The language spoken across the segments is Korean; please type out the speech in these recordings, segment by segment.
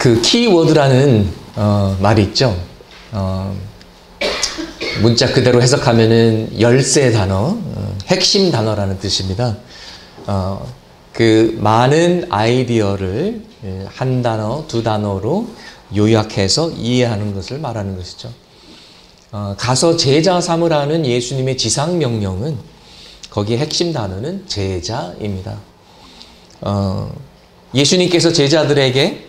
그 키워드라는 말이 있죠. 문자 그대로 해석하면은 열쇠 단어, 핵심 단어라는 뜻입니다. 그 많은 아이디어를 한 단어, 두 단어로 요약해서 이해하는 것을 말하는 것이죠. 가서 제자 삼으라는 예수님의 지상 명령은 거기에 핵심 단어는 제자입니다. 예수님께서 제자들에게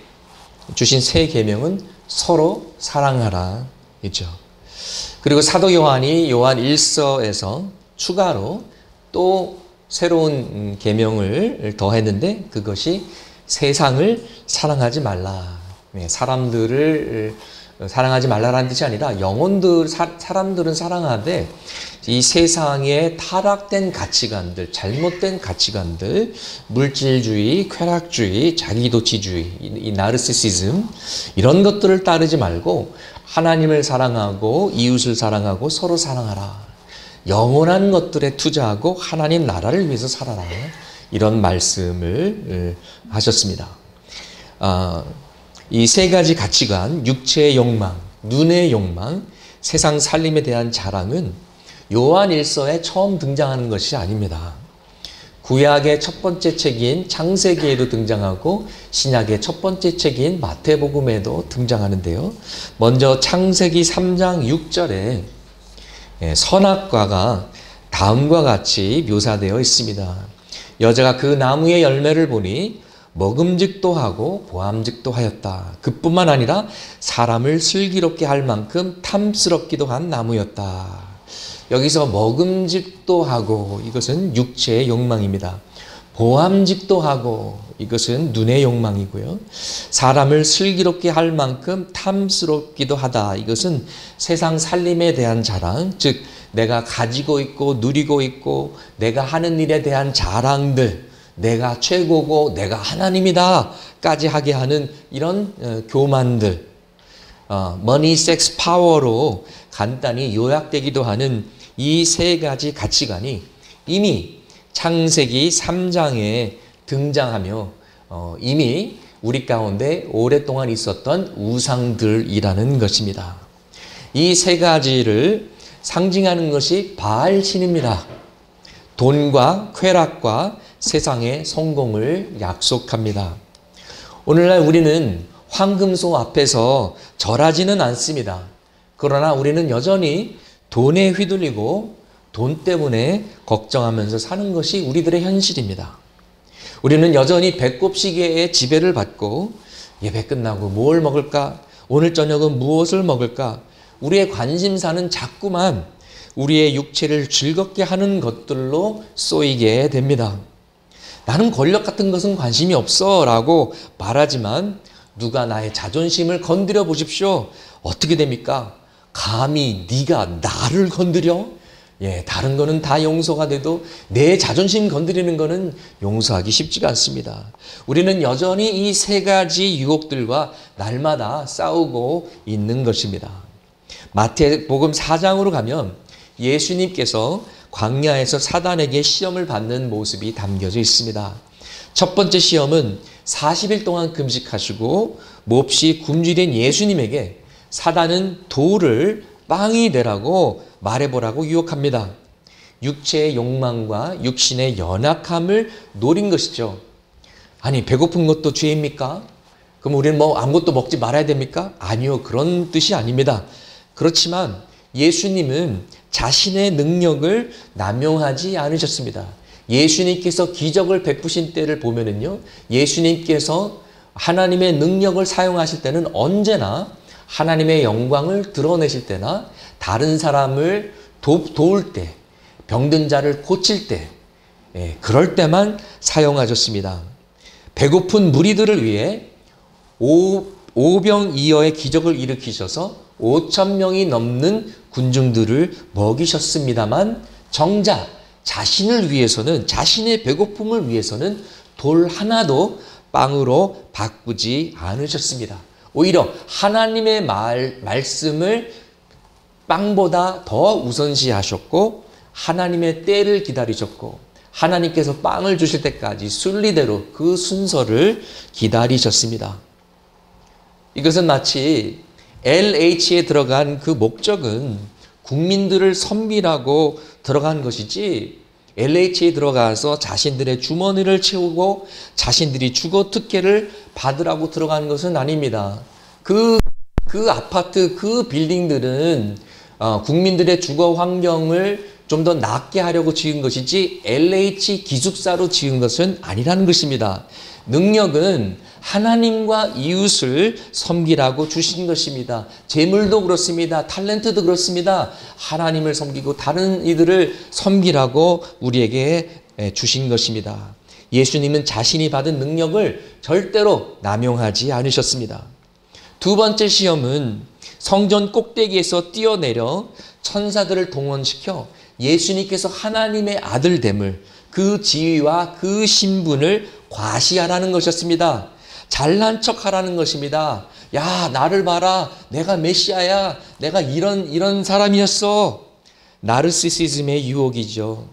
주신 세 계명은 서로 사랑하라 있죠. 그리고 사도 요한이 요한 1서에서 추가로 또 새로운 계명을 더했는데 그것이 세상을 사랑하지 말라. 사람들을 사랑하지 말라라는 뜻이 아니라 사람들은 사랑하되 이 세상의 타락된 가치관들, 잘못된 가치관들, 물질주의, 쾌락주의, 자기도취주의, 이 나르시시즘 이런 것들을 따르지 말고 하나님을 사랑하고 이웃을 사랑하고 서로 사랑하라. 영원한 것들에 투자하고 하나님 나라를 위해서 살아라. 이런 말씀을 하셨습니다. 이 세 가지 가치관, 육체의 욕망, 눈의 욕망, 세상 살림에 대한 자랑은 요한 1서에 처음 등장하는 것이 아닙니다. 구약의 첫 번째 책인 창세기에도 등장하고 신약의 첫 번째 책인 마태복음에도 등장하는데요. 먼저 창세기 3장 6절에 선악과가 다음과 같이 묘사되어 있습니다. 여자가 그 나무의 열매를 보니 먹음직도 하고 보암직도 하였다. 그뿐만 아니라 사람을 슬기롭게 할 만큼 탐스럽기도 한 나무였다. 여기서 먹음직도 하고 이것은 육체의 욕망입니다. 보암직도 하고 이것은 눈의 욕망이고요. 사람을 슬기롭게 할 만큼 탐스럽기도 하다. 이것은 세상 살림에 대한 자랑, 즉 내가 가지고 있고 누리고 있고 내가 하는 일에 대한 자랑들, 내가 최고고 내가 하나님이다 까지 하게 하는 이런 교만들, 머니, 섹스, 파워로 간단히 요약되기도 하는 이 세 가지 가치관이 이미 창세기 3장에 등장하며 이미 우리 가운데 오랫동안 있었던 우상들이라는 것입니다. 이 세 가지를 상징하는 것이 바알신입니다. 돈과 쾌락과 세상의 성공을 약속합니다. 오늘날 우리는 황금소 앞에서 절하지는 않습니다. 그러나 우리는 여전히 돈에 휘둘리고 돈 때문에 걱정하면서 사는 것이 우리들의 현실입니다. 우리는 여전히 배꼽시계의 지배를 받고 예배 끝나고 뭘 먹을까? 오늘 저녁은 무엇을 먹을까? 우리의 관심사는 자꾸만 우리의 육체를 즐겁게 하는 것들로 쏘이게 됩니다. 나는 권력 같은 것은 관심이 없어 라고 말하지만 누가 나의 자존심을 건드려 보십시오. 어떻게 됩니까? 감히 네가 나를 건드려? 다른 거는 다 용서가 돼도 내 자존심 건드리는 거는 용서하기 쉽지가 않습니다. 우리는 여전히 이 세 가지 유혹들과 날마다 싸우고 있는 것입니다. 마태복음 4장으로 가면 예수님께서 광야에서 사단에게 시험을 받는 모습이 담겨져 있습니다. 첫 번째 시험은 40일 동안 금식하시고 몹시 굶주린 예수님에게 사단은 돌을 빵이 되라고 말해보라고 유혹합니다. 육체의 욕망과 육신의 연약함을 노린 것이죠. 아니, 배고픈 것도 죄입니까? 그럼 우리는 아무것도 먹지 말아야 됩니까? 아니요, 그런 뜻이 아닙니다. 그렇지만 예수님은 자신의 능력을 남용하지 않으셨습니다. 예수님께서 기적을 베푸신 때를 보면은요, 예수님께서 하나님의 능력을 사용하실 때는 언제나 하나님의 영광을 드러내실 때나 다른 사람을 도울 때, 병든 자를 고칠 때, 그럴 때만 사용하셨습니다. 배고픈 무리들을 위해 오병이어의 기적을 일으키셔서 5,000명이 넘는 군중들을 먹이셨습니다만 정작 자신을 위해서는, 자신의 배고픔을 위해서는 돌 하나도 빵으로 바꾸지 않으셨습니다. 오히려 하나님의 말씀을 빵보다 더 우선시하셨고 하나님의 때를 기다리셨고 하나님께서 빵을 주실 때까지 순리대로 그 순서를 기다리셨습니다. 이것은 마치 LH에 들어간 그 목적은 국민들을 섬기라고 들어간 것이지 LH에 들어가서 자신들의 주머니를 채우고 자신들이 주거 특혜를 받으라고 들어간 것은 아닙니다. 그 아파트, 그 빌딩들은 국민들의 주거 환경을 좀 더 낫게 하려고 지은 것이지 LH 기숙사로 지은 것은 아니라는 것입니다. 능력은 하나님과 이웃을 섬기라고 주신 것입니다. 재물도 그렇습니다. 탤런트도 그렇습니다. 하나님을 섬기고 다른 이들을 섬기라고 우리에게 주신 것입니다. 예수님은 자신이 받은 능력을 절대로 남용하지 않으셨습니다. 두 번째 시험은 성전 꼭대기에서 뛰어내려 천사들을 동원시켜 예수님께서 하나님의 아들됨을, 그 지위와 그 신분을 과시하라는 것이었습니다. 잘난 척하라는 것입니다. 야, 나를 봐라. 내가 메시아야. 내가 이런 사람이었어. 나르시시즘의 유혹이죠.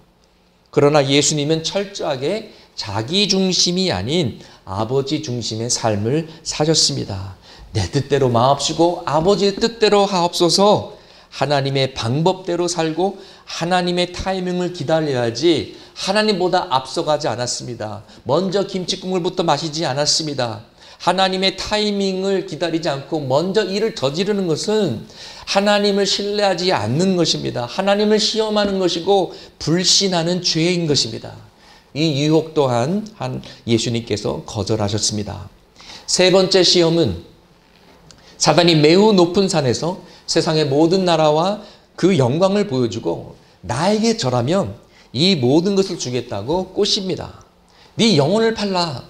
그러나 예수님은 철저하게 자기 중심이 아닌 아버지 중심의 삶을 사셨습니다. 내 뜻대로 마옵시고 아버지의 뜻대로 하옵소서. 하나님의 방법대로 살고 하나님의 타이밍을 기다려야지 하나님보다 앞서가지 않았습니다. 먼저 김치국물부터 마시지 않았습니다. 하나님의 타이밍을 기다리지 않고 먼저 일을 저지르는 것은 하나님을 신뢰하지 않는 것입니다. 하나님을 시험하는 것이고 불신하는 죄인 것입니다. 이 유혹 또한 예수님께서 거절하셨습니다. 세 번째 시험은 사단이 매우 높은 산에서 세상의 모든 나라와 그 영광을 보여주고 나에게 절하면 이 모든 것을 주겠다고 꼬십니다. 네 영혼을 팔라.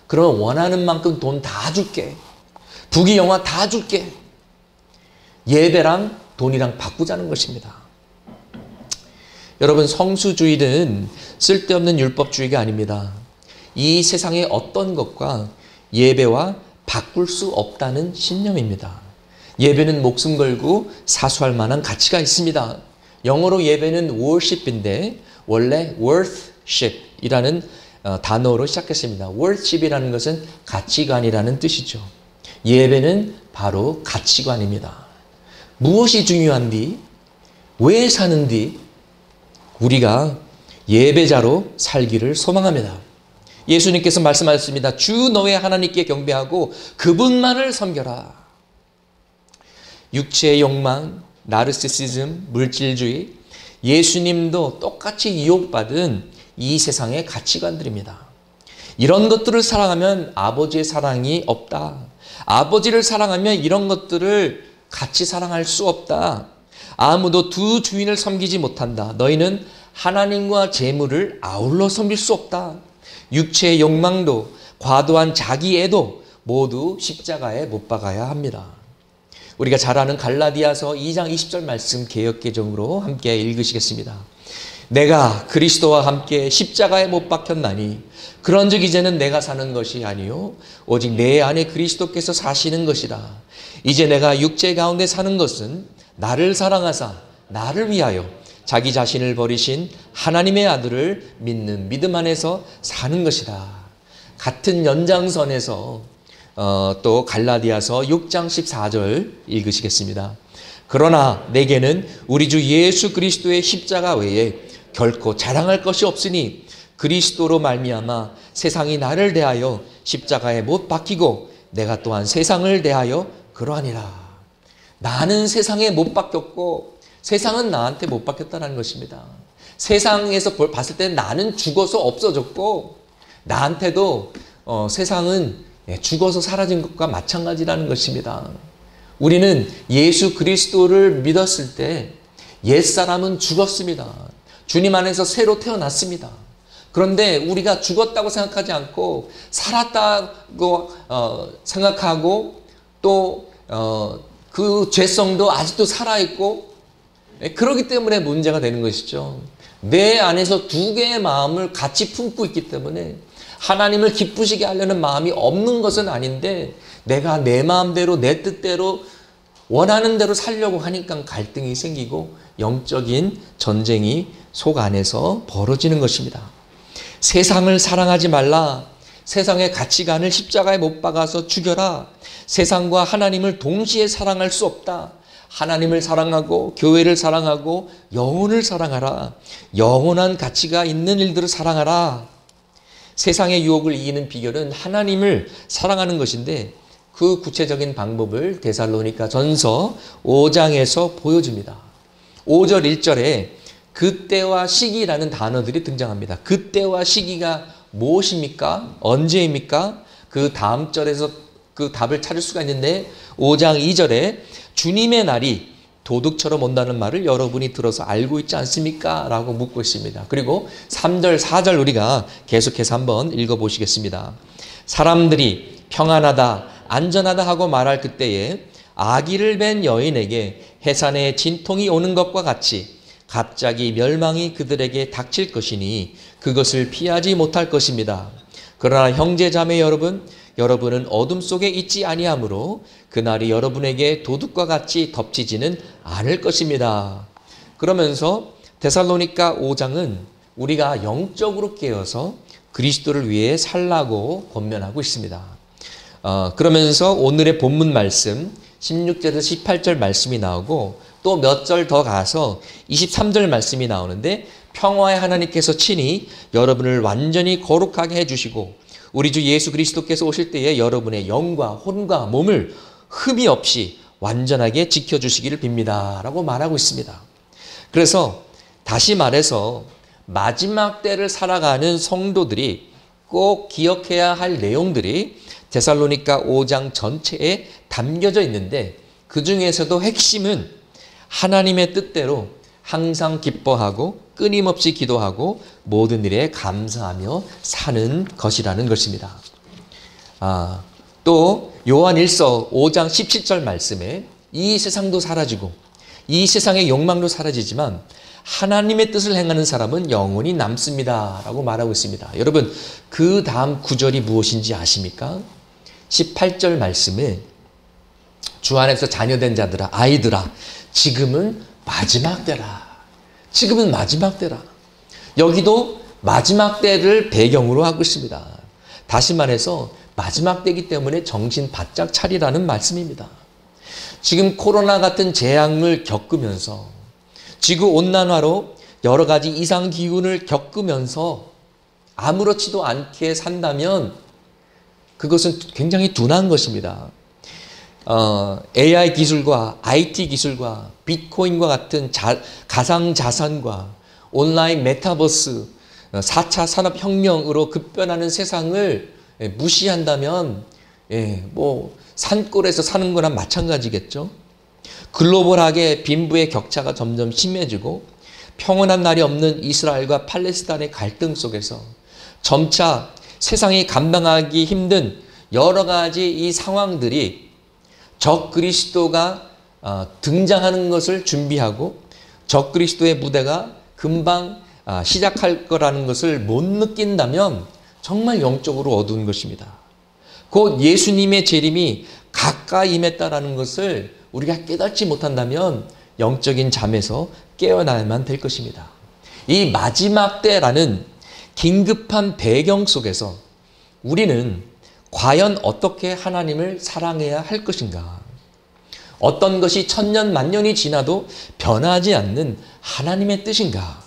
그럼 원하는 만큼 돈 다 줄게. 부귀 영화 다 줄게. 예배랑 돈이랑 바꾸자는 것입니다. 여러분, 성수주의는 쓸데없는 율법주의가 아닙니다. 이 세상의 어떤 것과 예배와 바꿀 수 없다는 신념입니다. 예배는 목숨 걸고 사수할 만한 가치가 있습니다. 영어로 예배는 worship인데 원래 worthship이라는 단어로 시작했습니다. worship이라는 것은 가치관이라는 뜻이죠. 예배는 바로 가치관입니다. 무엇이 중요한디? 왜 사는디? 우리가 예배자로 살기를 소망합니다. 예수님께서 말씀하셨습니다. 주 너의 하나님께 경배하고 그분만을 섬겨라. 육체의 욕망, 나르시시즘, 물질주의, 예수님도 똑같이 유혹받은 이 세상의 가치관들입니다. 이런 것들을 사랑하면 아버지의 사랑이 없다. 아버지를 사랑하면 이런 것들을 같이 사랑할 수 없다. 아무도 두 주인을 섬기지 못한다. 너희는 하나님과 재물을 아울러 섬길 수 없다. 육체의 욕망도 과도한 자기애도 모두 십자가에 못 박아야 합니다. 우리가 잘 아는 갈라디아서 2장 20절 말씀 개역개정으로 함께 읽으시겠습니다. 내가 그리스도와 함께 십자가에 못 박혔나니 그런즉 이제는 내가 사는 것이 아니요 오직 내 안에 그리스도께서 사시는 것이라. 이제 내가 육체 가운데 사는 것은 나를 사랑하사 나를 위하여 자기 자신을 버리신 하나님의 아들을 믿는 믿음 안에서 사는 것이다. 같은 연장선에서 또 갈라디아서 6장 14절 읽으시겠습니다. 그러나 내게는 우리 주 예수 그리스도의 십자가 외에 결코 자랑할 것이 없으니 그리스도로 말미암아 세상이 나를 대하여 십자가에 못 박히고 내가 또한 세상을 대하여 그러하니라. 나는 세상에 못 박혔고 세상은 나한테 못 박혔다는 것입니다. 세상에서 봤을 때 나는 죽어서 없어졌고 나한테도 세상은 죽어서 사라진 것과 마찬가지라는 것입니다. 우리는 예수 그리스도를 믿었을 때 옛사람은 죽었습니다. 주님 안에서 새로 태어났습니다. 그런데 우리가 죽었다고 생각하지 않고 살았다고 생각하고 또 그 죄성도 아직도 살아있고 그렇기 때문에 문제가 되는 것이죠. 내 안에서 두 개의 마음을 같이 품고 있기 때문에 하나님을 기쁘시게 하려는 마음이 없는 것은 아닌데 내가 내 마음대로 내 뜻대로 원하는 대로 살려고 하니까 갈등이 생기고 영적인 전쟁이 속 안에서 벌어지는 것입니다. 세상을 사랑하지 말라. 세상의 가치관을 십자가에 못 박아서 죽여라. 세상과 하나님을 동시에 사랑할 수 없다. 하나님을 사랑하고 교회를 사랑하고 영혼을 사랑하라. 영원한 가치가 있는 일들을 사랑하라. 세상의 유혹을 이기는 비결은 하나님을 사랑하는 것인데 그 구체적인 방법을 데살로니가 전서 5장에서 보여줍니다. 5절 1절에 그때와 시기라는 단어들이 등장합니다. 그때와 시기가 무엇입니까? 언제입니까? 그 다음 절에서 그 답을 찾을 수가 있는데 5장 2절에 주님의 날이 도둑처럼 온다는 말을 여러분이 들어서 알고 있지 않습니까? 라고 묻고 있습니다. 그리고 3절, 4절 우리가 계속해서 한번 읽어보시겠습니다. 사람들이 평안하다, 안전하다 하고 말할 그때에 아기를 뵌 여인에게 해산의 진통이 오는 것과 같이 갑자기 멸망이 그들에게 닥칠 것이니 그것을 피하지 못할 것입니다. 그러나 형제 자매 여러분, 여러분은 어둠 속에 있지 아니하므로 그날이 여러분에게 도둑과 같이 덮치지는 않을 것입니다. 그러면서 데살로니가 5장은 우리가 영적으로 깨어서 그리스도를 위해 살라고 권면하고 있습니다. 그러면서 오늘의 본문 말씀 16절에서 18절 말씀이 나오고 또 몇 절 더 가서 23절 말씀이 나오는데 평화의 하나님께서 친히 여러분을 완전히 거룩하게 해주시고 우리 주 예수 그리스도께서 오실 때에 여러분의 영과 혼과 몸을 흠이 없이 완전하게 지켜주시기를 빕니다. 라고 말하고 있습니다. 그래서 다시 말해서 마지막 때를 살아가는 성도들이 꼭 기억해야 할 내용들이 데살로니가 5장 전체에 담겨져 있는데 그 중에서도 핵심은 하나님의 뜻대로 항상 기뻐하고 끊임없이 기도하고 모든 일에 감사하며 사는 것이라는 것입니다. 또 요한 1서 5장 17절 말씀에 이 세상도 사라지고 이 세상의 욕망도 사라지지만 하나님의 뜻을 행하는 사람은 영원히 남습니다. 라고 말하고 있습니다. 여러분 그 다음 구절이 무엇인지 아십니까? 18절 말씀에 주 안에서 자녀된 자들아 아이들아 지금은 마지막 때라. 지금은 마지막 때라. 여기도 마지막 때를 배경으로 하고 있습니다. 다시 말해서 마지막 때이기 때문에 정신 바짝 차리라는 말씀입니다. 지금 코로나 같은 재앙을 겪으면서 지구온난화로 여러 가지 이상기후를 겪으면서 아무렇지도 않게 산다면 그것은 굉장히 둔한 것입니다. AI 기술과 IT 기술과 비트코인과 같은 가상자산과 온라인 메타버스 4차 산업혁명으로 급변하는 세상을 무시한다면 뭐 산골에서 사는 거랑 마찬가지겠죠. 글로벌하게 빈부의 격차가 점점 심해지고 평온한 날이 없는 이스라엘과 팔레스타인의 갈등 속에서 점차 세상이 감당하기 힘든 여러 가지 이 상황들이 적 그리스도가 등장하는 것을 준비하고 적 그리스도의 무대가 금방 시작할 거라는 것을 못 느낀다면 정말 영적으로 어두운 것입니다. 곧 예수님의 재림이 가까이 임했다라는 것을 우리가 깨닫지 못한다면 영적인 잠에서 깨어나야만 될 것입니다. 이 마지막 때라는 긴급한 배경 속에서 우리는 과연 어떻게 하나님을 사랑해야 할 것인가? 어떤 것이 천년 만년이 지나도 변하지 않는 하나님의 뜻인가?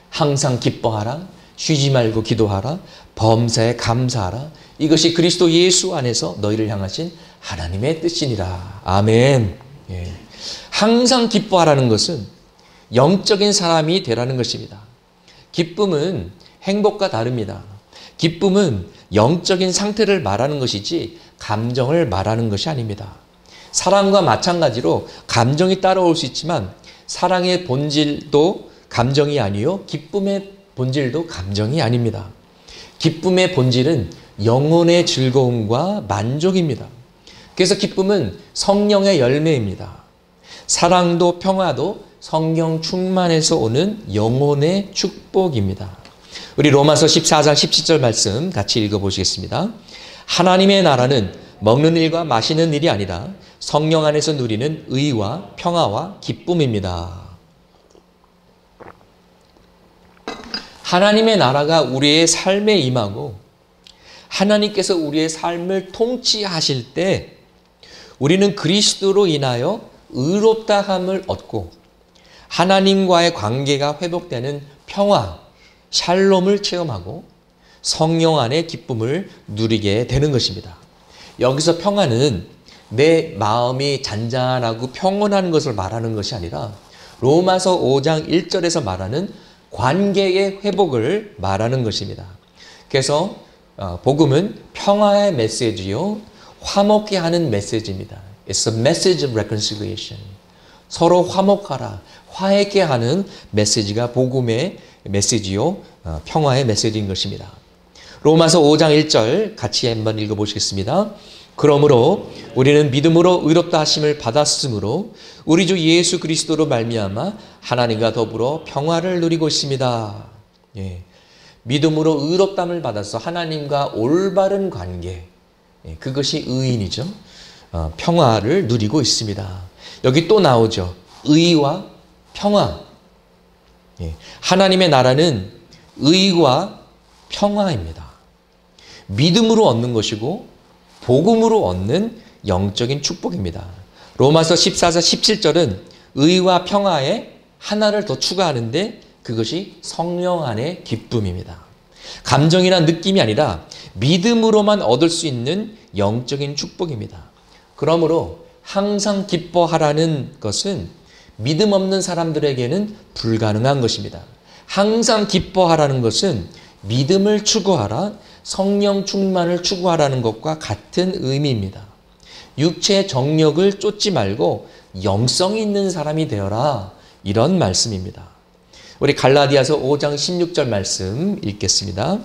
항상 기뻐하라, 쉬지 말고 기도하라, 범사에 감사하라. 이것이 그리스도 예수 안에서 너희를 향하신 하나님의 뜻이니라. 아멘. 항상 기뻐하라는 것은 영적인 사람이 되라는 것입니다. 기쁨은 행복과 다릅니다. 기쁨은 영적인 상태를 말하는 것이지 감정을 말하는 것이 아닙니다. 사랑과 마찬가지로 감정이 따라올 수 있지만 사랑의 본질도 감정이 아니요 기쁨의 본질도 감정이 아닙니다. 기쁨의 본질은 영혼의 즐거움과 만족입니다. 그래서 기쁨은 성령의 열매입니다. 사랑도 평화도 성령 충만에서 오는 영혼의 축복입니다. 우리 로마서 14장 17절 말씀 같이 읽어보시겠습니다. 하나님의 나라는 먹는 일과 마시는 일이 아니라 성령 안에서 누리는 의와 평화와 기쁨입니다. 하나님의 나라가 우리의 삶에 임하고 하나님께서 우리의 삶을 통치하실 때 우리는 그리스도로 인하여 의롭다함을 얻고 하나님과의 관계가 회복되는 평화, 샬롬을 체험하고 성령 안의 기쁨을 누리게 되는 것입니다. 여기서 평화는 내 마음이 잔잔하고 평온한 것을 말하는 것이 아니라 로마서 5장 1절에서 말하는 관계의 회복을 말하는 것입니다. 그래서 복음은 평화의 메시지요, 화목케 하는 메시지입니다. It's a message of reconciliation. 서로 화목하라, 화해케 하는 메시지가 복음의 메시지요, 평화의 메시지인 것입니다. 로마서 5장 1절 같이 한번 읽어보시겠습니다. 그러므로 우리는 믿음으로 의롭다 하심을 받았으므로 우리 주 예수 그리스도로 말미암아 하나님과 더불어 평화를 누리고 있습니다. 예. 믿음으로 의롭담을 받아서 하나님과 올바른 관계, 그것이 의인이죠. 평화를 누리고 있습니다. 여기 또 나오죠. 의와 평화. 하나님의 나라는 의와 평화입니다. 믿음으로 얻는 것이고 복음으로 얻는 영적인 축복입니다. 로마서 14장 17절은 의와 평화에 하나를 더 추가하는데 그것이 성령 안의 기쁨입니다. 감정이나 느낌이 아니라 믿음으로만 얻을 수 있는 영적인 축복입니다. 그러므로 항상 기뻐하라는 것은 믿음 없는 사람들에게는 불가능한 것입니다. 항상 기뻐하라는 것은 믿음을 추구하라, 성령 충만을 추구하라는 것과 같은 의미입니다. 육체의 정력을 쫓지 말고 영성이 있는 사람이 되어라, 이런 말씀입니다. 우리 갈라디아서 5장 16절 말씀 읽겠습니다.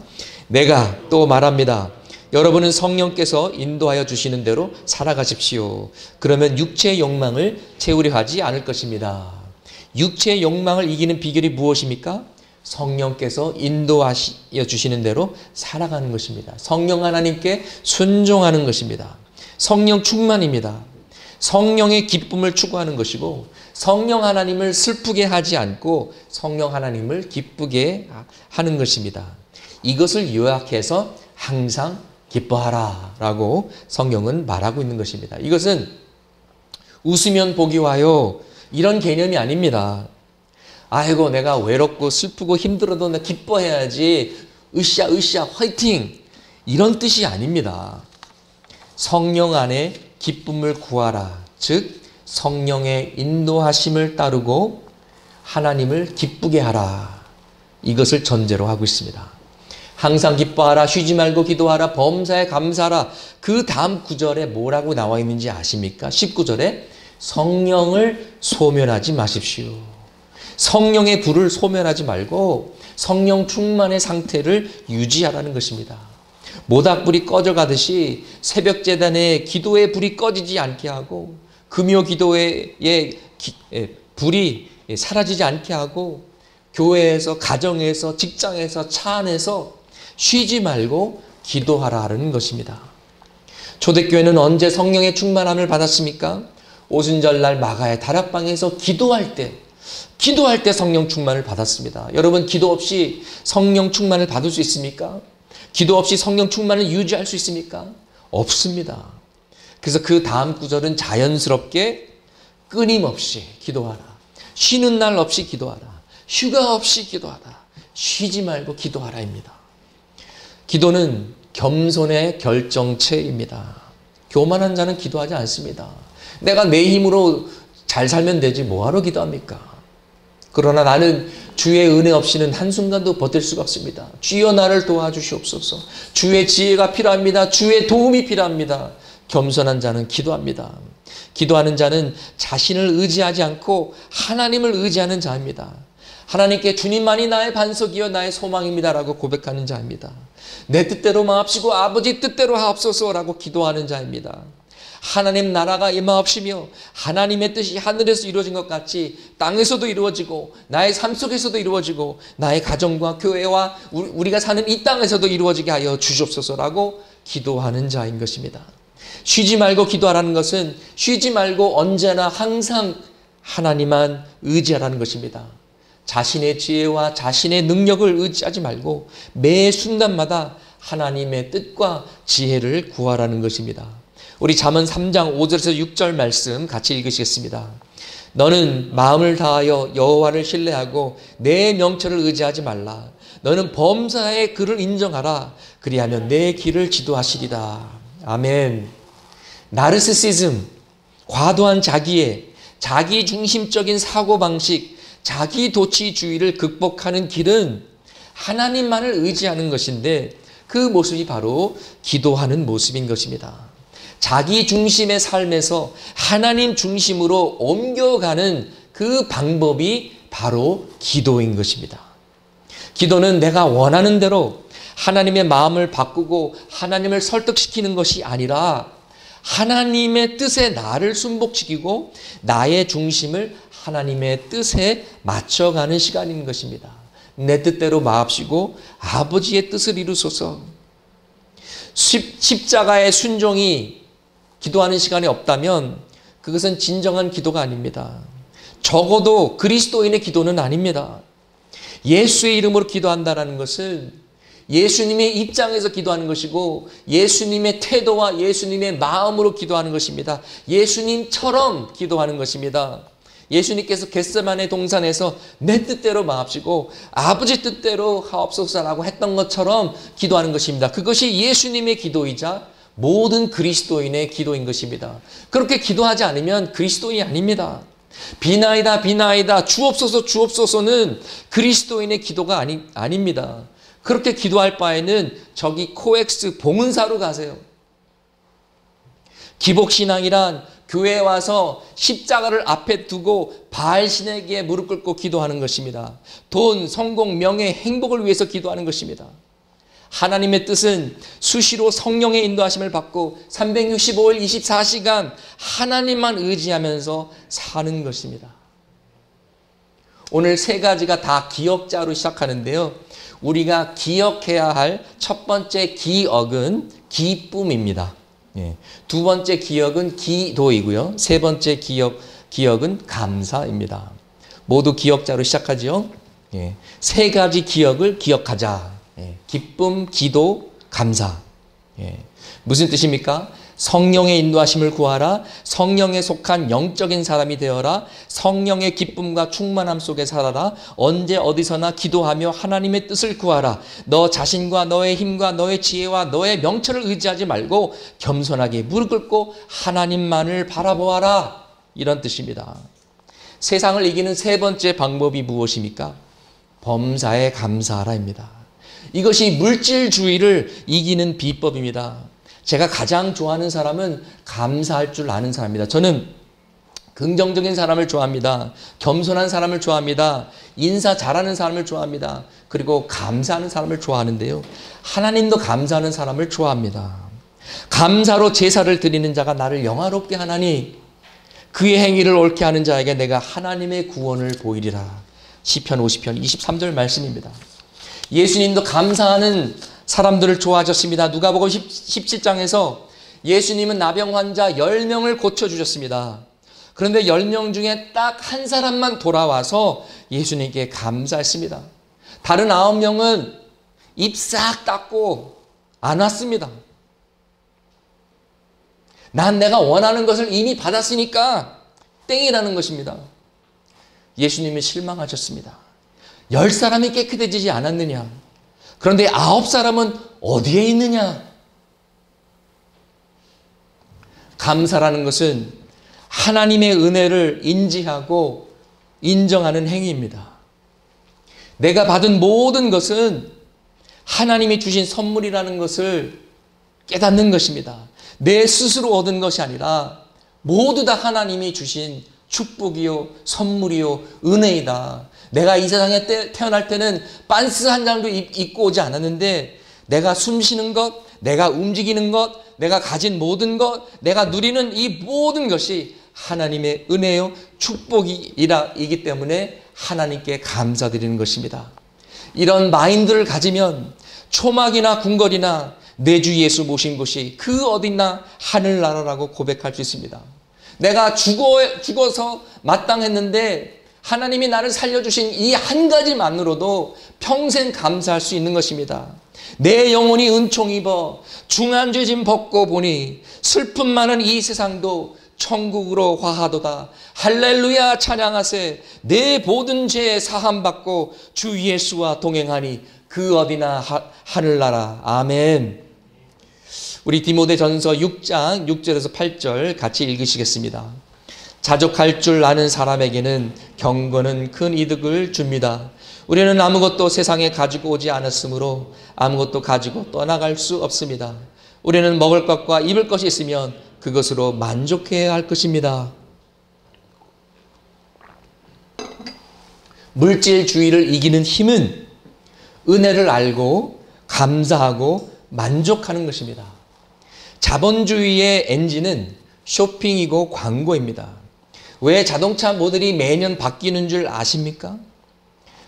내가 또 말합니다. 여러분은 성령께서 인도하여 주시는 대로 살아가십시오. 그러면 육체의 욕망을 채우려 하지 않을 것입니다. 육체의 욕망을 이기는 비결이 무엇입니까? 성령께서 인도하여 주시는 대로 살아가는 것입니다. 성령 하나님께 순종하는 것입니다. 성령 충만입니다. 성령의 기쁨을 추구하는 것이고 성령 하나님을 슬프게 하지 않고 성령 하나님을 기쁘게 하는 것입니다. 이것을 요약해서 항상 기뻐하라 라고 성경은 말하고 있는 것입니다. 이것은 웃으면 복이 와요, 이런 개념이 아닙니다. 아이고 내가 외롭고 슬프고 힘들어도 나 기뻐해야지, 으쌰 으쌰 화이팅, 이런 뜻이 아닙니다. 성령 안에 기쁨을 구하라, 즉 성령의 인도하심을 따르고 하나님을 기쁘게 하라, 이것을 전제로 하고 있습니다. 항상 기뻐하라, 쉬지 말고 기도하라, 범사에 감사하라. 그 다음 구절에 뭐라고 나와 있는지 아십니까? 19절에 성령을 소멸하지 마십시오. 성령의 불을 소멸하지 말고 성령 충만의 상태를 유지하라는 것입니다. 모닥불이 꺼져가듯이 새벽 제단에 기도의 불이 꺼지지 않게 하고 금요 기도의 불이 사라지지 않게 하고 교회에서, 가정에서, 직장에서, 차 안에서 쉬지 말고 기도하라는 것입니다. 초대교회는 언제 성령의 충만함을 받았습니까? 오순절날 마가의 다락방에서 기도할 때 성령 충만을 받았습니다. 여러분, 기도 없이 성령 충만을 받을 수 있습니까? 기도 없이 성령 충만을 유지할 수 있습니까? 없습니다. 그래서 그 다음 구절은 자연스럽게 끊임없이 기도하라, 쉬는 날 없이 기도하라, 휴가 없이 기도하라, 쉬지 말고 기도하라입니다. 기도는 겸손의 결정체입니다. 교만한 자는 기도하지 않습니다. 내가 내 힘으로 잘 살면 되지 뭐하러 기도합니까? 그러나 나는 주의 은혜 없이는 한순간도 버틸 수가 없습니다. 주여 나를 도와주시옵소서. 주의 지혜가 필요합니다. 주의 도움이 필요합니다. 겸손한 자는 기도합니다. 기도하는 자는 자신을 의지하지 않고 하나님을 의지하는 자입니다. 하나님께 주님만이 나의 반석이요 나의 소망입니다 라고 고백하는 자입니다. 내 뜻대로 마옵시고 아버지 뜻대로 하옵소서라고 기도하는 자입니다. 하나님 나라가 임하옵시며 하나님의 뜻이 하늘에서 이루어진 것 같이 땅에서도 이루어지고 나의 삶 속에서도 이루어지고 나의 가정과 교회와 우리가 사는 이 땅에서도 이루어지게 하여 주시옵소서라고 기도하는 자인 것입니다. 쉬지 말고 기도하라는 것은 쉬지 말고 언제나 항상 하나님만 의지하라는 것입니다. 자신의 지혜와 자신의 능력을 의지하지 말고 매 순간마다 하나님의 뜻과 지혜를 구하라는 것입니다. 우리 잠언 3장 5절에서 6절 말씀 같이 읽으시겠습니다. 너는 마음을 다하여 여호와를 신뢰하고 내 명철을 의지하지 말라. 너는 범사의 그를 인정하라. 그리하면 내 길을 지도하시리다. 아멘. 나르시시즘, 과도한 자기애, 자기중심적인 사고방식, 자기도취주의를 극복하는 길은 하나님만을 의지하는 것인데 그 모습이 바로 기도하는 모습인 것입니다. 자기 중심의 삶에서 하나님 중심으로 옮겨가는 그 방법이 바로 기도인 것입니다. 기도는 내가 원하는 대로 하나님의 마음을 바꾸고 하나님을 설득시키는 것이 아니라 하나님의 뜻에 나를 순복시키고 나의 중심을 하나님의 뜻에 맞춰가는 시간인 것입니다. 내 뜻대로 마옵시고 아버지의 뜻을 이루소서. 십자가의 순종이 기도하는 시간이 없다면 그것은 진정한 기도가 아닙니다. 적어도 그리스도인의 기도는 아닙니다. 예수의 이름으로 기도한다는 것은 예수님의 입장에서 기도하는 것이고 예수님의 태도와 예수님의 마음으로 기도하는 것입니다. 예수님처럼 기도하는 것입니다. 예수님께서 겟세마네 동산에서 내 뜻대로 마옵시고 아버지 뜻대로 하옵소서라고 했던 것처럼 기도하는 것입니다. 그것이 예수님의 기도이자 모든 그리스도인의 기도인 것입니다. 그렇게 기도하지 않으면 그리스도인이 아닙니다. 비나이다 비나이다 주옵소서 주옵소서는 그리스도인의 기도가 아닙니다. 그렇게 기도할 바에는 저기 코엑스 봉은사로 가세요. 기복신앙이란 교회에 와서 십자가를 앞에 두고 바알신에게 무릎 꿇고 기도하는 것입니다. 돈, 성공, 명예, 행복을 위해서 기도하는 것입니다. 하나님의 뜻은 수시로 성령의 인도하심을 받고 365일 24시간 하나님만 의지하면서 사는 것입니다. 오늘 세 가지가 다 기억자로 시작하는데요. 우리가 기억해야 할 첫 번째 기억은 기쁨입니다. 두 번째 기억은 기도이고요. 세 번째 기억은 감사입니다. 모두 기억자로 시작하죠. 세 가지 기억을 기억하자. 기쁨, 기도, 감사. 무슨 뜻입니까? 성령의 인도하심을 구하라. 성령에 속한 영적인 사람이 되어라. 성령의 기쁨과 충만함 속에 살아라. 언제 어디서나 기도하며 하나님의 뜻을 구하라. 너 자신과 너의 힘과 너의 지혜와 너의 명철을 의지하지 말고 겸손하게 무릎 꿇고 하나님만을 바라보아라. 이런 뜻입니다. 세상을 이기는 세 번째 방법이 무엇입니까? 범사에 감사하라입니다. 이것이 물질주의를 이기는 비법입니다. 제가 가장 좋아하는 사람은 감사할 줄 아는 사람입니다. 저는 긍정적인 사람을 좋아합니다. 겸손한 사람을 좋아합니다. 인사 잘하는 사람을 좋아합니다. 그리고 감사하는 사람을 좋아하는데요. 하나님도 감사하는 사람을 좋아합니다. 감사로 제사를 드리는 자가 나를 영화롭게 하나니 그의 행위를 옳게 하는 자에게 내가 하나님의 구원을 보이리라. 시편 50편 23절 말씀입니다. 예수님도 감사하는 사람들을 좋아하셨습니다. 누가복음 17장에서 예수님은 나병 환자 10명을 고쳐주셨습니다. 그런데 10명 중에 딱 한 사람만 돌아와서 예수님께 감사했습니다. 다른 9명은 입 싹 닫고 안 왔습니다. 난 내가 원하는 것을 이미 받았으니까 땡이라는 것입니다. 예수님이 실망하셨습니다. 10사람이 깨끗해지지 않았느냐? 그런데 9사람은 어디에 있느냐? 감사라는 것은 하나님의 은혜를 인지하고 인정하는 행위입니다. 내가 받은 모든 것은 하나님이 주신 선물이라는 것을 깨닫는 것입니다. 내 스스로 얻은 것이 아니라 모두 다 하나님이 주신 축복이요, 선물이요, 은혜이다. 내가 이 세상에 태어날 때는 반스 한 장도 입고 오지 않았는데 내가 숨 쉬는 것, 내가 움직이는 것, 내가 가진 모든 것, 내가 누리는 이 모든 것이 하나님의 은혜요, 축복이기 때문에 하나님께 감사드리는 것입니다. 이런 마인드를 가지면 초막이나 궁궐이나 내 주 예수 모신 곳이 그 어디나 하늘나라라고 고백할 수 있습니다. 내가 죽어서 마땅했는데 하나님이 나를 살려주신 이 한 가지만으로도 평생 감사할 수 있는 것입니다. 내 영혼이 은총 입어 중한 죄짐 벗고 보니 슬픔 많은 이 세상도 천국으로 화하도다. 할렐루야 찬양하세. 내 모든 죄 사함 받고 주 예수와 동행하니 그 어디나 하늘나라. 아멘. 우리 디모데전서 6장 6절에서 8절 같이 읽으시겠습니다. 자족할 줄 아는 사람에게는 경건은 큰 이득을 줍니다. 우리는 아무것도 세상에 가지고 오지 않았으므로 아무것도 가지고 떠나갈 수 없습니다. 우리는 먹을 것과 입을 것이 있으면 그것으로 만족해야 할 것입니다. 물질주의를 이기는 힘은 은혜를 알고 감사하고 만족하는 것입니다. 자본주의의 엔진은 쇼핑이고 광고입니다. 왜 자동차 모델이 매년 바뀌는 줄 아십니까?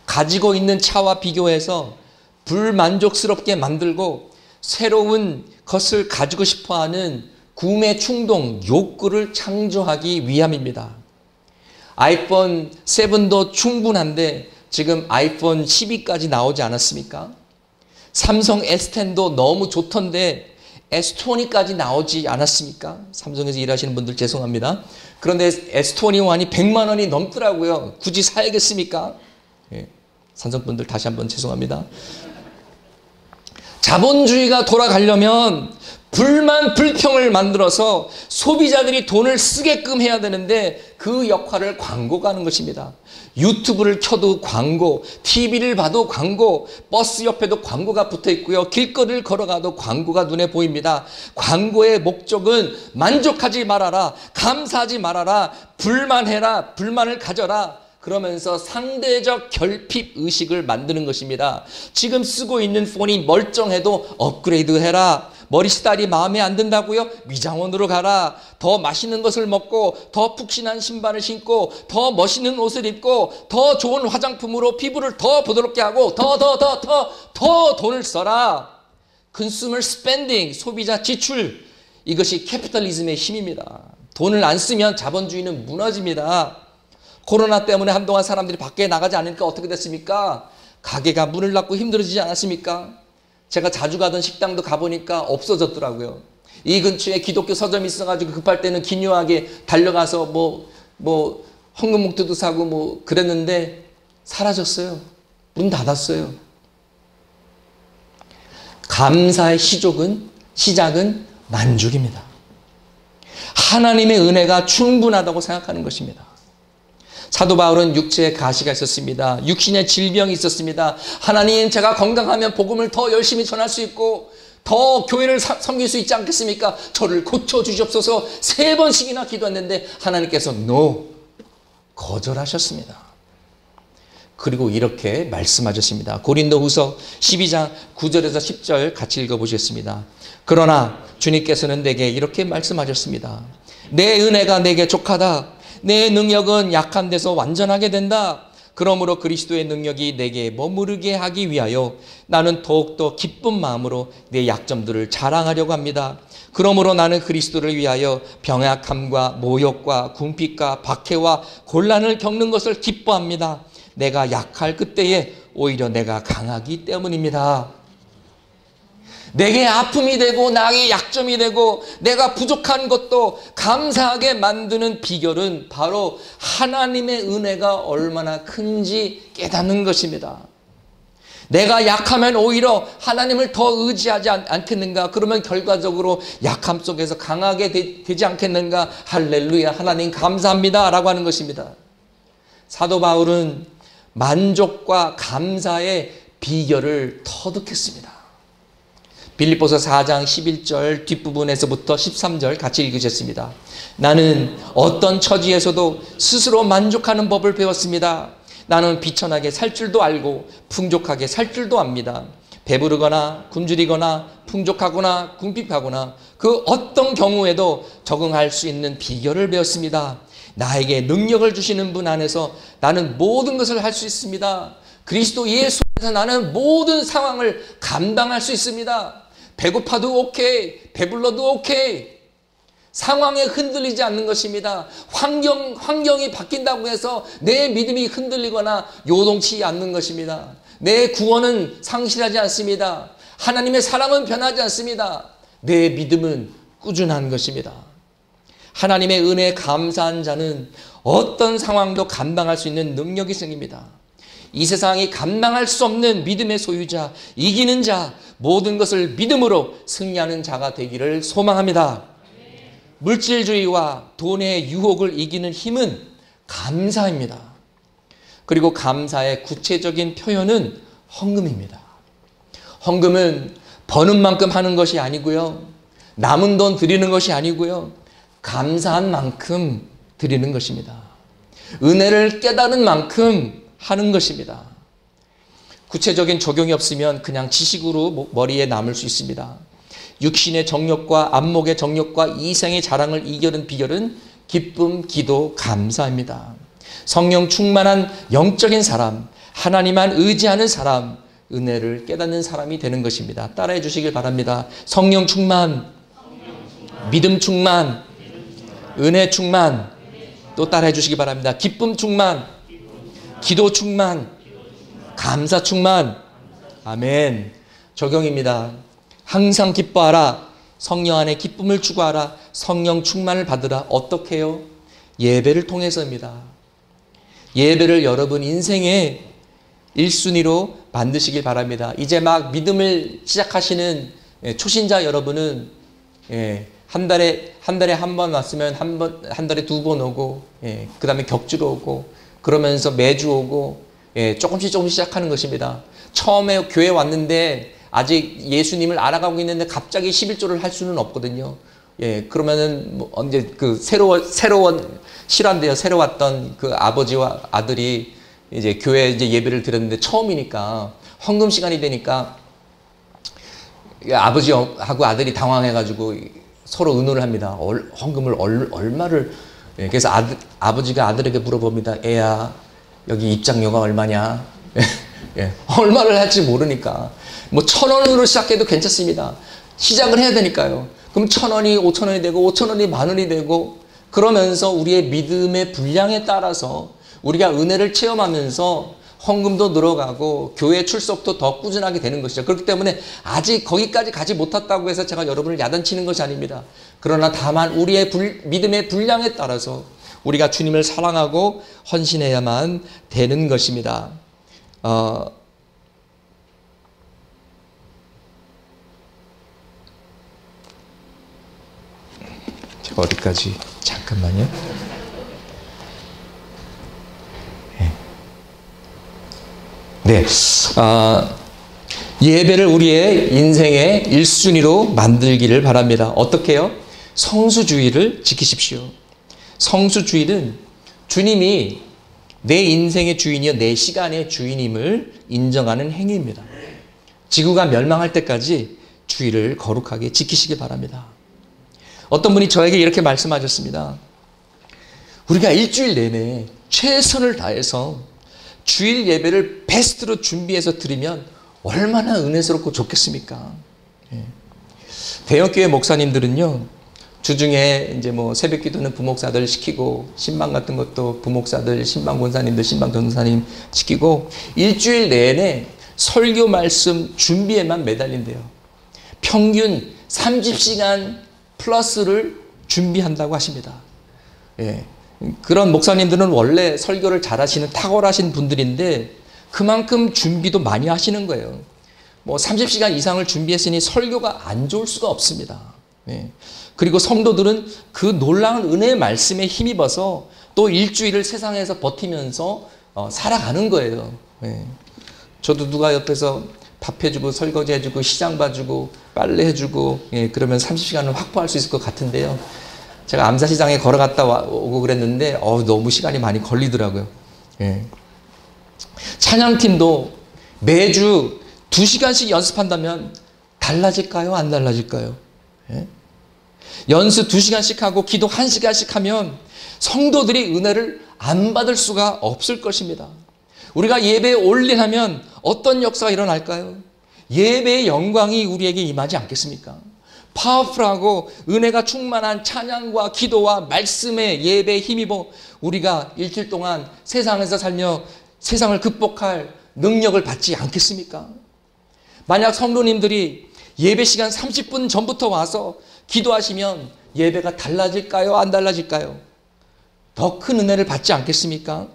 가지고 있는 차와 비교해서 불만족스럽게 만들고 새로운 것을 가지고 싶어하는 구매 충동, 욕구를 창조하기 위함입니다. 아이폰 7도 충분한데 지금 아이폰 12까지 나오지 않았습니까? 삼성 S10도 너무 좋던데 S20까지 나오지 않았습니까? 삼성에서 일하시는 분들 죄송합니다. 그런데 S21이 100만 원이 넘더라고요. 굳이 사야겠습니까? 예, 삼성분들 다시 한번 죄송합니다. 자본주의가 돌아가려면 불만 불평을 만들어서 소비자들이 돈을 쓰게끔 해야 되는데 그 역할을 광고가 하는 것입니다. 유튜브를 켜도 광고, TV를 봐도 광고, 버스 옆에도 광고가 붙어 있고요. 길거리를 걸어가도 광고가 눈에 보입니다. 광고의 목적은 만족하지 말아라, 감사하지 말아라, 불만해라, 불만을 가져라. 그러면서 상대적 결핍 의식을 만드는 것입니다. 지금 쓰고 있는 폰이 멀쩡해도 업그레이드 해라. 머리 스타일이 마음에 안 든다고요? 미장원으로 가라. 더 맛있는 것을 먹고 더 푹신한 신발을 신고 더 멋있는 옷을 입고 더 좋은 화장품으로 피부를 더 부드럽게 하고 더 돈을 써라. consumer spending, 소비자 지출. 이것이 캐피탈리즘의 힘입니다. 돈을 안 쓰면 자본주의는 무너집니다. 코로나 때문에 한동안 사람들이 밖에 나가지 않으니까 어떻게 됐습니까? 가게가 문을 닫고 힘들어지지 않았습니까? 제가 자주 가던 식당도 가보니까 없어졌더라고요. 이 근처에 기독교 서점이 있어가지고 급할 때는 기묘하게 달려가서 헌금목도도 사고 그랬는데 사라졌어요. 문 닫았어요. 감사의 시작은 만족입니다. 하나님의 은혜가 충분하다고 생각하는 것입니다. 사도 바울은 육체에 가시가 있었습니다. 육신의 질병이 있었습니다. 하나님, 제가 건강하면 복음을 더 열심히 전할 수 있고 더 교회를 섬길 수 있지 않겠습니까? 저를 고쳐주시옵소서 3번씩이나 기도했는데 하나님께서 NO, 거절하셨습니다. 그리고 이렇게 말씀하셨습니다. 고린도후서 12장 9절에서 10절 같이 읽어보시겠습니다. 그러나 주님께서는 내게 이렇게 말씀하셨습니다. 내 은혜가 내게 족하다. 내 능력은 약한 데서 완전하게 된다. 그러므로 그리스도의 능력이 내게 머무르게 하기 위하여 나는 더욱더 기쁜 마음으로 내 약점들을 자랑하려고 합니다. 그러므로 나는 그리스도를 위하여 병약함과 모욕과 궁핍과 박해와 곤란을 겪는 것을 기뻐합니다. 내가 약할 그때에 오히려 내가 강하기 때문입니다. 내게 아픔이 되고 나의 약점이 되고 내가 부족한 것도 감사하게 만드는 비결은 바로 하나님의 은혜가 얼마나 큰지 깨닫는 것입니다. 내가 약하면 오히려 하나님을 더 의지하지 않겠는가? 그러면 결과적으로 약함 속에서 강하게 되지 않겠는가? 할렐루야, 하나님 감사합니다 라고 하는 것입니다. 사도 바울은 만족과 감사의 비결을 터득했습니다. 빌립보서 4장 11절 뒷부분에서부터 13절 같이 읽으셨습니다. 나는 어떤 처지에서도 스스로 만족하는 법을 배웠습니다. 나는 비천하게 살 줄도 알고 풍족하게 살 줄도 압니다. 배부르거나 굶주리거나 풍족하거나 궁핍하거나 그 어떤 경우에도 적응할 수 있는 비결을 배웠습니다. 나에게 능력을 주시는 분 안에서 나는 모든 것을 할 수 있습니다. 그리스도 예수 안에서 나는 모든 상황을 감당할 수 있습니다. 배고파도 오케이, 배불러도 오케이. 상황에 흔들리지 않는 것입니다. 환경이 바뀐다고 해서 내 믿음이 흔들리거나 요동치 않는 것입니다. 내 구원은 상실하지 않습니다. 하나님의 사랑은 변하지 않습니다. 내 믿음은 꾸준한 것입니다. 하나님의 은혜에 감사한 자는 어떤 상황도 감당할 수 있는 능력이 생깁니다. 이 세상이 감당할 수 없는 믿음의 소유자, 이기는 자, 모든 것을 믿음으로 승리하는 자가 되기를 소망합니다. 물질주의와 돈의 유혹을 이기는 힘은 감사입니다. 그리고 감사의 구체적인 표현은 헌금입니다. 헌금은 버는 만큼 하는 것이 아니고요. 남은 돈 드리는 것이 아니고요. 감사한 만큼 드리는 것입니다. 은혜를 깨달은 만큼 하는 것입니다. 구체적인 적용이 없으면 그냥 지식으로 머리에 남을 수 있습니다. 육신의 정욕과 안목의 정욕과 이생의 자랑을 이겨는 비결은 기쁨, 기도, 감사입니다. 성령 충만한 영적인 사람, 하나님만 의지하는 사람, 은혜를 깨닫는 사람이 되는 것입니다. 따라해 주시길 바랍니다. 성령 충만, 믿음 충만, 은혜 충만, 또 따라해 주시기 바랍니다. 기쁨 충만, 기도 충만, 감사 충만. 아멘. 적용입니다. 항상 기뻐하라. 성령 안에 기쁨을 추구하라. 성령 충만을 받으라. 어떻게 해요? 예배를 통해서입니다. 예배를 여러분 인생의 1순위로 만드시길 바랍니다. 이제 막 믿음을 시작하시는 초신자 여러분은 한 달에 한 번 왔으면 한 달에 2번 오고, 그 다음에 격주로 오고, 그러면서 매주 오고, 조금씩 시작하는 것입니다. 처음에 교회 왔는데 아직 예수님을 알아가고 있는데 갑자기 11조를 할 수는 없거든요. 그러면은 뭐 언제 새로운 실화인데요. 새로 왔던 그 아버지와 아들이 이제 교회 이제 예배를 드렸는데 처음이니까 헌금 시간이 되니까 아버지하고 아들이 당황해가지고 서로 의논을 합니다. 헌금을 얼마를. 그래서 아버지가 아들에게 물어봅니다. 애야, 여기 입장료가 얼마냐? 얼마를 할지 모르니까 뭐 1,000원으로 시작해도 괜찮습니다. 시작을 해야 되니까요. 그럼 1,000원이 5,000원이 되고 5,000원이 10,000원이 되고, 그러면서 우리의 믿음의 분량에 따라서 우리가 은혜를 체험하면서 헌금도 늘어가고 교회 출석도 더 꾸준하게 되는 것이죠. 그렇기 때문에 아직 거기까지 가지 못했다고 해서 제가 여러분을 야단치는 것이 아닙니다. 그러나 다만 우리의 믿음의 분량에 따라서 우리가 주님을 사랑하고 헌신해야만 되는 것입니다. 제가 어디까지 잠깐만요. 네, 예배를 우리의 인생의 1순위로 만들기를 바랍니다. 어떻게 해요? 성수주의를 지키십시오. 성수주의는 주님이 내 인생의 주인이요 내 시간의 주인임을 인정하는 행위입니다. 지구가 멸망할 때까지 주의를 거룩하게 지키시기 바랍니다. 어떤 분이 저에게 이렇게 말씀하셨습니다. 우리가 일주일 내내 최선을 다해서 주일 예배를 베스트로 준비해서 드리면 얼마나 은혜스럽고 좋겠습니까? 대형교회 목사님들은요, 주중에 이제 뭐 새벽 기도는 부목사들 시키고, 신방 같은 것도 부목사들, 신방 권사님들, 신방 전도사님 시키고, 일주일 내내 설교 말씀 준비에만 매달린대요. 평균 30시간 플러스를 준비한다고 하십니다. 그런 목사님들은 원래 설교를 잘하시는 탁월하신 분들인데 그만큼 준비도 많이 하시는 거예요. 뭐 30시간 이상을 준비했으니 설교가 안 좋을 수가 없습니다. 그리고 성도들은 그 놀라운 은혜의 말씀에 힘입어서 또 일주일을 세상에서 버티면서 살아가는 거예요. 저도 누가 옆에서 밥 해주고 설거지 해주고 시장 봐주고 빨래 해주고 그러면 30시간을 확보할 수 있을 것 같은데요. 제가 암사시장에 걸어갔다 오고 그랬는데 너무 시간이 많이 걸리더라고요. 찬양팀도 매주 2시간씩 연습한다면 달라질까요? 안 달라질까요? 연습 2시간씩 하고 기도 1시간씩 하면 성도들이 은혜를 안 받을 수가 없을 것입니다. 우리가 예배에 올인하면 어떤 역사가 일어날까요? 예배의 영광이 우리에게 임하지 않겠습니까? 파워풀하고 은혜가 충만한 찬양과 기도와 말씀의 예배에 힘입어 우리가 일주일 동안 세상에서 살며 세상을 극복할 능력을 받지 않겠습니까? 만약 성도님들이 예배 시간 30분 전부터 와서 기도하시면 예배가 달라질까요? 안 달라질까요? 더 큰 은혜를 받지 않겠습니까?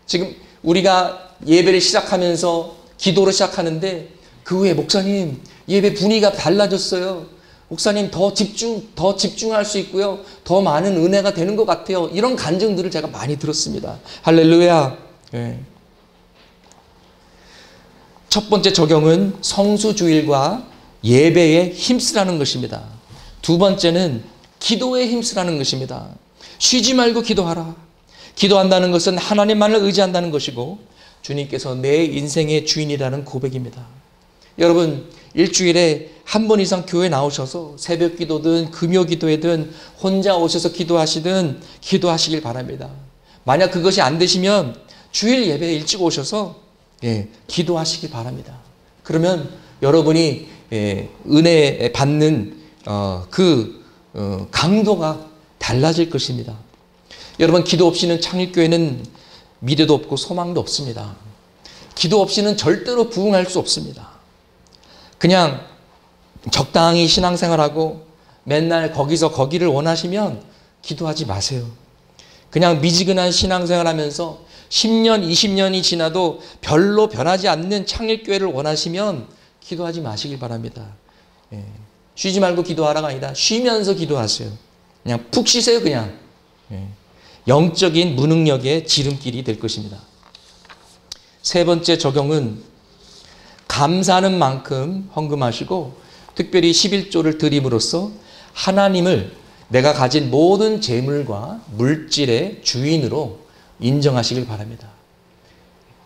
지금 우리가 예배를 시작하면서 기도로 시작하는데 그 후에 목사님 예배 분위기가 달라졌어요. 목사님 더 집중할 수 있고요. 더 많은 은혜가 되는 것 같아요. 이런 간증들을 제가 많이 들었습니다. 할렐루야. 네. 첫 번째 적용은 성수주일과 예배에 힘쓰라는 것입니다. 두 번째는 기도에 힘쓰라는 것입니다. 쉬지 말고 기도하라. 기도한다는 것은 하나님만을 의지한다는 것이고 주님께서 내 인생의 주인이라는 고백입니다. 여러분 일주일에 한 번 이상 교회 나오셔서 새벽 기도든 금요 기도회든 혼자 오셔서 기도하시든 기도하시길 바랍니다. 만약 그것이 안 되시면 주일 예배에 일찍 오셔서 기도하시길 바랍니다. 그러면 여러분이 은혜 받는 강도가 달라질 것입니다. 여러분 기도 없이는 창립교회는 미래도 없고 소망도 없습니다. 기도 없이는 절대로 부흥할 수 없습니다. 그냥 적당히 신앙생활하고 맨날 거기서 거기를 원하시면 기도하지 마세요. 그냥 미지근한 신앙생활하면서 10년, 20년이 지나도 별로 변하지 않는 창립교회를 원하시면 기도하지 마시길 바랍니다. 쉬지 말고 기도하라가 아니라 쉬면서 기도하세요. 그냥 푹 쉬세요. 그냥. 영적인 무능력의 지름길이 될 것입니다. 세 번째 적용은 감사하는 만큼 헌금하시고 특별히 11조를 드림으로써 하나님을 내가 가진 모든 재물과 물질의 주인으로 인정하시길 바랍니다.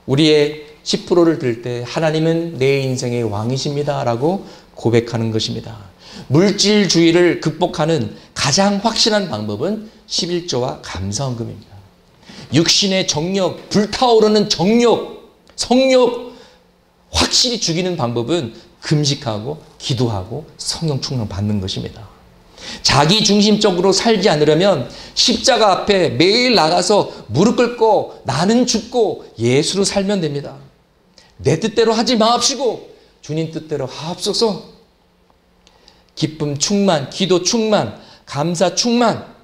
우리의 10%를 들 때 하나님은 내 인생의 왕이십니다 라고 고백하는 것입니다. 물질주의를 극복하는 가장 확실한 방법은 11조와 감사헌금입니다. 육신의 정욕, 불타오르는 정욕, 성욕 확실히 죽이는 방법은 금식하고 기도하고 성령 충만 받는 것입니다. 자기 중심적으로 살지 않으려면 십자가 앞에 매일 나가서 무릎 꿇고 나는 죽고 예수로 살면 됩니다. 내 뜻대로 하지 마옵시고 주님 뜻대로 하옵소서. 기쁨 충만, 기도 충만, 감사 충만.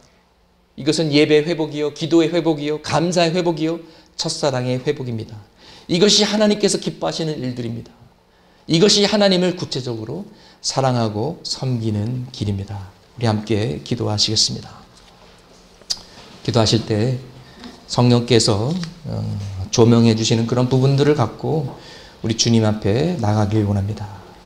이것은 예배 회복이요, 기도의 회복이요, 감사의 회복이요, 첫사랑의 회복입니다. 이것이 하나님께서 기뻐하시는 일들입니다. 이것이 하나님을 구체적으로 사랑하고 섬기는 길입니다. 우리 함께 기도하시겠습니다. 기도하실 때 성령께서 조명해 주시는 그런 부분들을 갖고 우리 주님 앞에 나가길 원합니다.